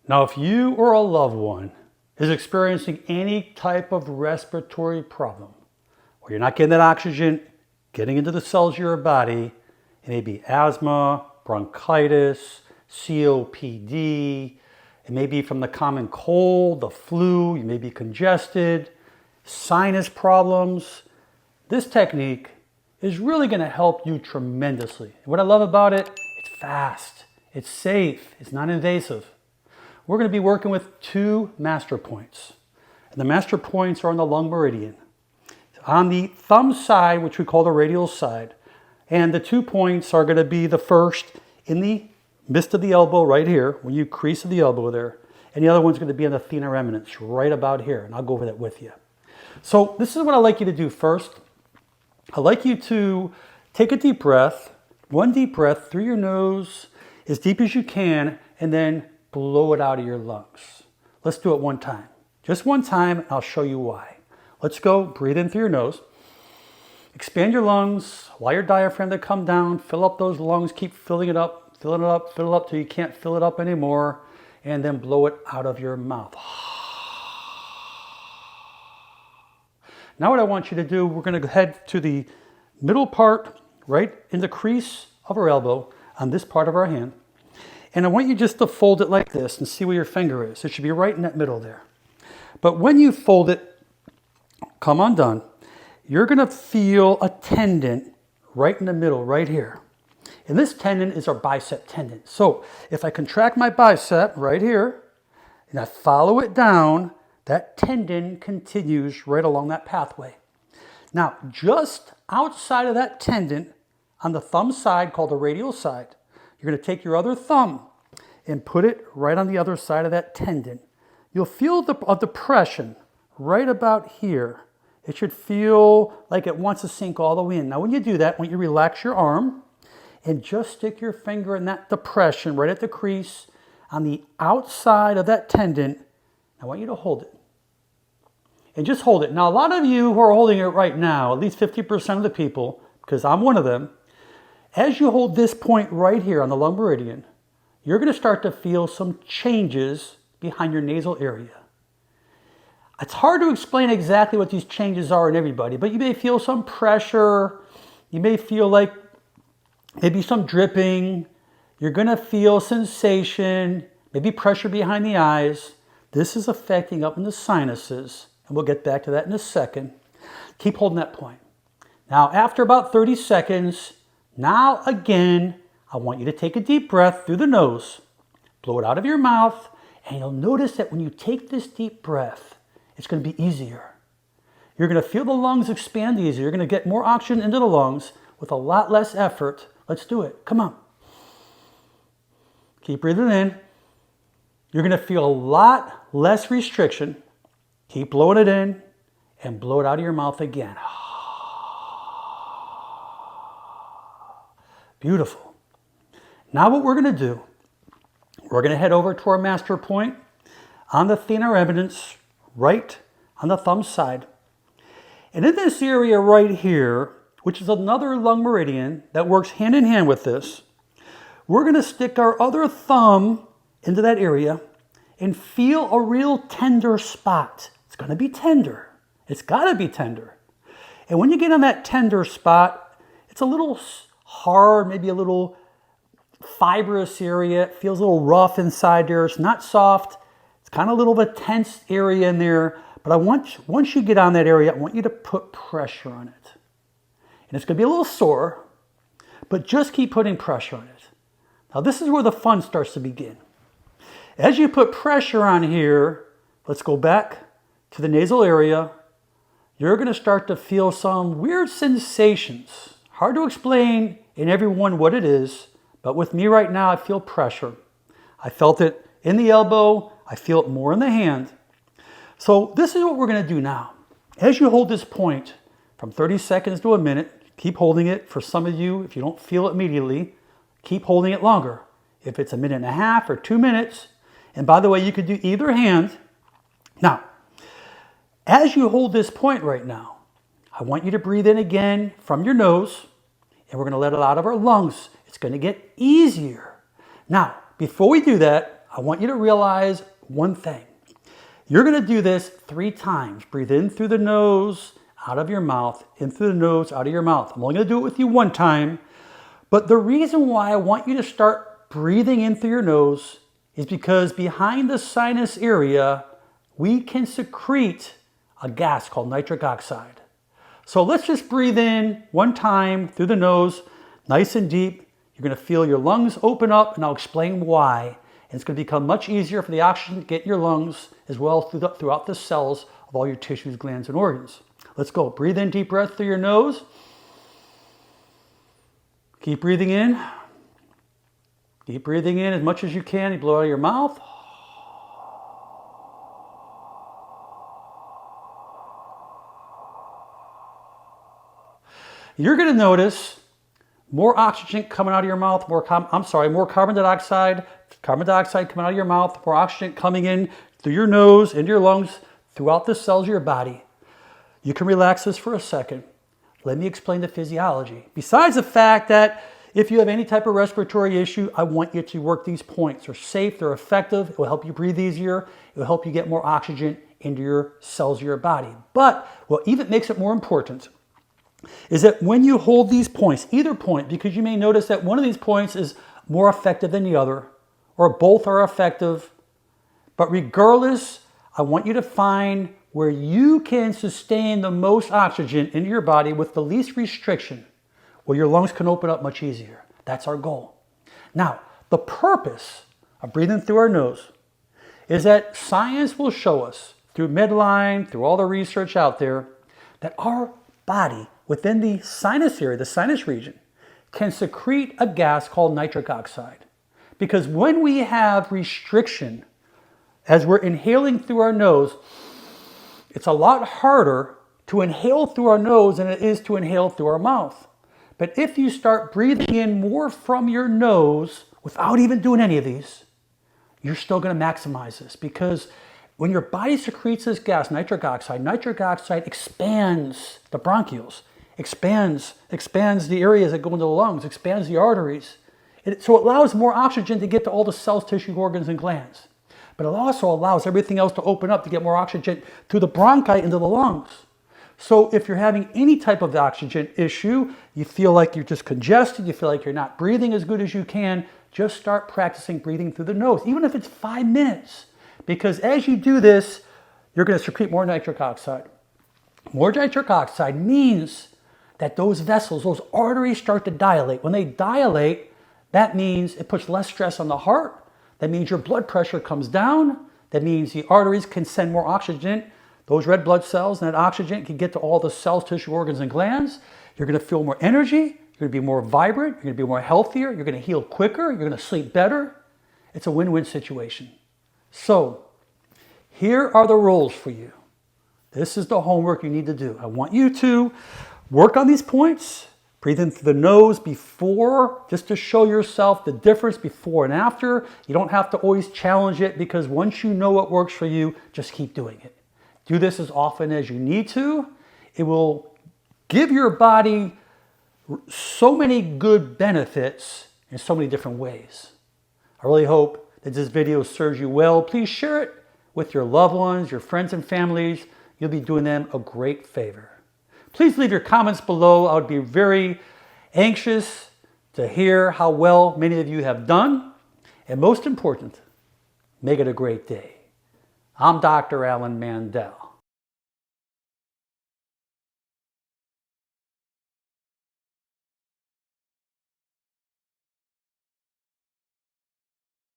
Now, if you or a loved one is experiencing any type of respiratory problem, where you're not getting that oxygen getting into the cells of your body, it may be asthma, bronchitis, COPD, it may be from the common cold, the flu, you may be congested, sinus problems, this technique is really going to help you tremendously. And what I love about it, it's fast, it's safe, it's non-invasive. We're going to be working with 2 master points. And the master points are on the lung meridian. On the thumb side, which we call the radial side, and the 2 points are going to be the first in the midst of the elbow right here, when you crease of the elbow there, and the other one's going to be on the thenar eminence right about here, and I'll go over that with you. So this is what I'd like you to do first. I'd like you to take a deep breath, 1 deep breath through your nose, as deep as you can, and then blow it out of your lungs. Let's do it 1 time. Just 1 time, and I'll show you why. Let's go. Breathe in through your nose. Expand your lungs. Allow your diaphragm to come down. Fill up those lungs. Keep filling it up, filling it up, fill it up till you can't fill it up anymore. And then blow it out of your mouth. Now what I want you to do, we're going to head to the middle part, right in the crease of our elbow, on this part of our hand. And I want you just to fold it like this and see where your finger is. It should be right in that middle there. But when you fold it, come undone, you're going to feel a tendon right in the middle, right here. And this tendon is our bicep tendon. So if I contract my bicep right here, and I follow it down, that tendon continues right along that pathway. Now, just outside of that tendon, on the thumb side, called the radial side, you're going to take your other thumb and put it right on the other side of that tendon. You'll feel a depression right about here. It should feel like it wants to sink all the way in. Now, when you do that, when you relax your arm and just stick your finger in that depression right at the crease on the outside of that tendon, I want you to hold it. And just hold it. Now, a lot of you who are holding it right now, at least 50% of the people, because I'm one of them, as you hold this point right here on the lung meridian, you're going to start to feel some changes behind your nasal area. It's hard to explain exactly what these changes are in everybody, but you may feel some pressure. You may feel like maybe some dripping. You're going to feel sensation, maybe pressure behind the eyes. This is affecting up in the sinuses, and we'll get back to that in a second. Keep holding that point. Now, after about 30 seconds, now again, I want you to take a deep breath through the nose, blow it out of your mouth, and you'll notice that when you take this deep breath, it's going to be easier. You're going to feel the lungs expand easier. You're going to get more oxygen into the lungs with a lot less effort. Let's do it. Come on. Keep breathing in. You're going to feel a lot less restriction. Keep blowing it in and blow it out of your mouth again. Beautiful. Now what we're going to do, we're going to head over to our master point on the thenar eminence, right on the thumb side. And in this area right here, which is another lung meridian that works hand in hand with this, we're going to stick our other thumb into that area and feel a real tender spot. It's going to be tender. It's got to be tender. And when you get on that tender spot, it's a little hard, maybe a little fibrous area. It feels a little rough inside there. It's not soft. It's kind of a little of a tense area in there. But once you get on that area, I want you to put pressure on it. And it's going to be a little sore, but just keep putting pressure on it. Now this is where the fun starts to begin. As you put pressure on here, let's go back to the nasal area. You're going to start to feel some weird sensations. Hard to explain in everyone what it is, but with me right now, I feel pressure. I felt it in the elbow. I feel it more in the hand. So this is what we're going to do now. As you hold this point from 30 seconds to a minute, keep holding it. For some of you, if you don't feel it immediately, keep holding it longer. If it's a minute and a half or 2 minutes, and by the way, you could do either hand. Now, as you hold this point right now, I want you to breathe in again from your nose, and we're going to let it out of our lungs. It's going to get easier. Now, before we do that, I want you to realize one thing. You're going to do this 3 times. Breathe in through the nose, out of your mouth, in through the nose, out of your mouth. I'm only going to do it with you 1 time. But the reason why I want you to start breathing in through your nose is because behind the sinus area, we can secrete a gas called nitric oxide. So let's just breathe in 1 time through the nose, nice and deep. You're going to feel your lungs open up, and I'll explain why. And it's going to become much easier for the oxygen to get in your lungs as well throughout the cells of all your tissues, glands, and organs. Let's go. Breathe in, deep breath through your nose. Keep breathing in. Keep breathing in as much as you can. You blow out of your mouth. You're going to notice more oxygen coming out of your mouth, more carbon dioxide coming out of your mouth, more oxygen coming in through your nose, into your lungs, throughout the cells of your body. You can relax this for a second. Let me explain the physiology. Besides the fact that if you have any type of respiratory issue, I want you to work these points. They're safe, they're effective, it will help you breathe easier, it will help you get more oxygen into your cells of your body. But what even makes it more important is that when you hold these points, either point, because you may notice that one of these points is more effective than the other, or both are effective, but regardless, I want you to find where you can sustain the most oxygen into your body with the least restriction, where your lungs can open up much easier. That's our goal. Now, the purpose of breathing through our nose is that science will show us through Medline, through all the research out there, that our body within the sinus area, the sinus region, can secrete a gas called nitric oxide. Because when we have restriction, as we're inhaling through our nose, it's a lot harder to inhale through our nose than it is to inhale through our mouth. But if you start breathing in more from your nose without even doing any of these, you're still going to maximize this. Because when your body secretes this gas, nitric oxide expands the bronchioles, expands the areas that go into the lungs, expands the arteries. So it allows more oxygen to get to all the cells, tissue, organs, and glands. But it also allows everything else to open up to get more oxygen through the bronchi into the lungs. So if you're having any type of oxygen issue, you feel like you're just congested, you feel like you're not breathing as good as you can, just start practicing breathing through the nose, even if it's 5 minutes. Because as you do this, you're going to secrete more nitric oxide. More nitric oxide means that those vessels, those arteries start to dilate. When they dilate, that means it puts less stress on the heart. That means your blood pressure comes down. That means the arteries can send more oxygen. Those red blood cells and that oxygen can get to all the cells, tissue, organs, and glands. You're going to feel more energy. You're going to be more vibrant. You're going to be more healthier. You're going to heal quicker. You're going to sleep better. It's a win-win situation. So here are the rules for you. This is the homework you need to do. I want you to work on these points. Breathe in through the nose before, just to show yourself the difference before and after. You don't have to always challenge it, because once you know what works for you, just keep doing it. Do this as often as you need to. It will give your body so many good benefits in so many different ways. I really hope that this video serves you well. Please share it with your loved ones, your friends and families. You'll be doing them a great favor. Please leave your comments below. I would be very anxious to hear how well many of you have done. And most important, make it a great day. I'm Dr. Alan Mandell.